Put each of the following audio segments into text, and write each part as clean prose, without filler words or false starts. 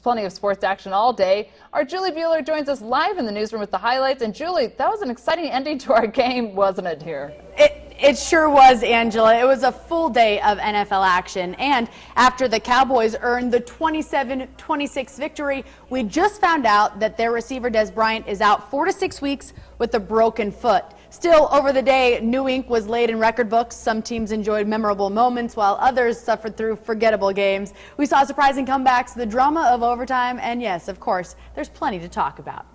Plenty of sports action all day. Our Julie Bueller joins us live in the newsroom with the highlights. And Julie, that was an exciting ending to our game, wasn't it, here? It sure was, Angela. It was a full day of NFL action. And after the Cowboys earned the 27-26 victory, we just found out that their receiver Des Bryant is out 4 to 6 weeks with a broken foot. Still, over the day, new ink was laid in record books. Some teams enjoyed memorable moments, while others suffered through forgettable games. We saw surprising comebacks, the drama of overtime, and yes, of course, there's plenty to talk about.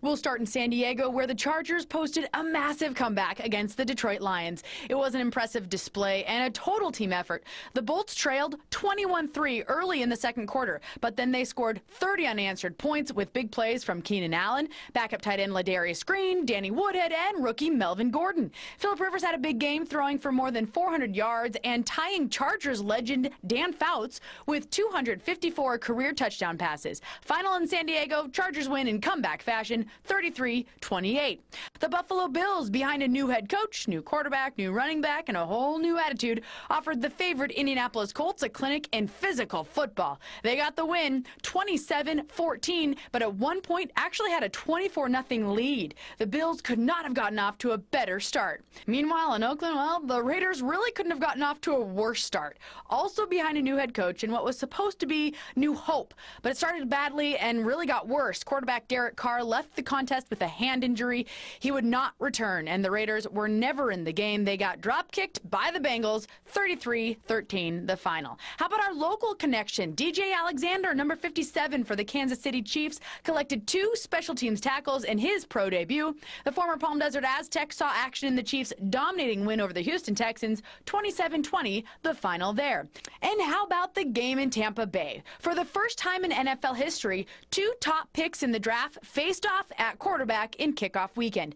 We'll start in San Diego, where the Chargers posted a massive comeback against the Detroit Lions. It was an impressive display and a total team effort. The Bolts trailed 21-3 early in the second quarter, but then they scored 30 unanswered points with big plays from Keenan Allen, backup tight end Ladarius Green, Danny Woodhead, and rookie Melvin Gordon. Phillip Rivers had a big game, throwing for more than 400 yards and tying Chargers legend Dan Fouts with 254 career touchdown passes. Final in San Diego, Chargers win in comeback fashion, 33-28. The Buffalo Bills, behind a new head coach, new quarterback, new running back, and a whole new attitude, offered the favorite Indianapolis Colts a clinic in physical football. They got the win 27-14, but at one point actually had a 24-0 lead. The Bills could not have gotten off to a better start. Meanwhile, in Oakland, well, the Raiders really couldn't have gotten off to a worse start. Also behind a new head coach and what was supposed to be new hope, but it started badly and really got worse. Quarterback Derek Carr left the contest with a hand injury. He would not return, and the Raiders were never in the game. They got drop-kicked by the Bengals, 33-13, the final. How about our local connection? DJ Alexander, number 57 for the Kansas City Chiefs, collected 2 special teams tackles in his pro debut. The former Palm Desert Aztec saw action in the Chiefs' dominating win over the Houston Texans, 27-20, the final there. And how about the game in Tampa Bay? For the first time in NFL history, 2 top picks in the draft faced off at quarterback in kickoff weekend.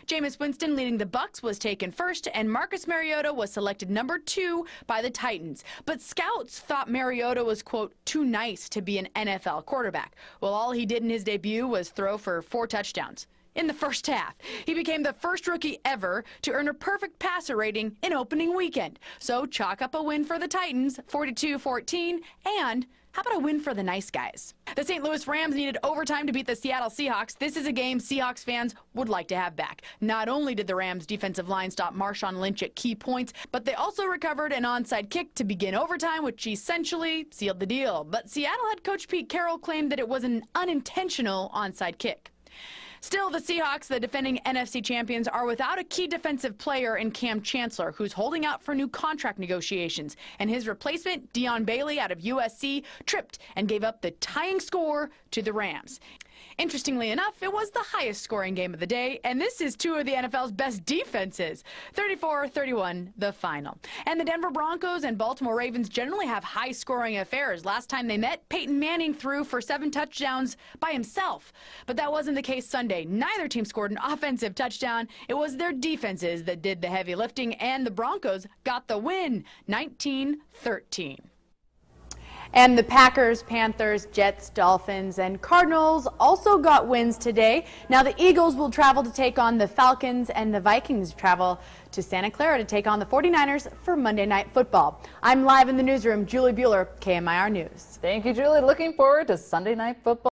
Jameis Winston, leading the Bucs, was taken first, and Marcus Mariota was selected number 2 by the Titans. But scouts thought Mariota was, quote, too nice to be an NFL quarterback. Well, all he did in his debut was throw for 4 touchdowns in the first half. He became the first rookie ever to earn a perfect passer rating in opening weekend. So chalk up a win for the Titans, 42-14, and how about a win for the nice guys? The St. Louis Rams needed overtime to beat the Seattle Seahawks. This is a game Seahawks fans would like to have back. Not only did the Rams' defensive line stop Marshawn Lynch at key points, but they also recovered an onside kick to begin overtime, which essentially sealed the deal. But Seattle head coach Pete Carroll claimed that it was an unintentional onside kick. Still, the Seahawks, the defending NFC champions, are without a key defensive player in Cam Chancellor, who's holding out for new contract negotiations. And his replacement, Dion Bailey out of USC, tripped and gave up the tying score to the Rams. Interestingly enough, it was the highest scoring game of the day, and this is 2 of the NFL's best defenses. 34-31, the final. And the Denver Broncos and Baltimore Ravens generally have high-scoring affairs. Last time they met, Peyton Manning threw for 7 touchdowns by himself. But that wasn't the case Sunday. Neither team scored an offensive touchdown. It was their defenses that did the heavy lifting, and the Broncos got the win, 19-13. And the Packers, Panthers, Jets, Dolphins, and Cardinals also got wins today. Now the Eagles will travel to take on the Falcons, and the Vikings travel to Santa Clara to take on the 49ers for Monday Night Football. I'm live in the newsroom, Julie Bueller, KMIR News. Thank you, Julie. Looking forward to Sunday Night Football.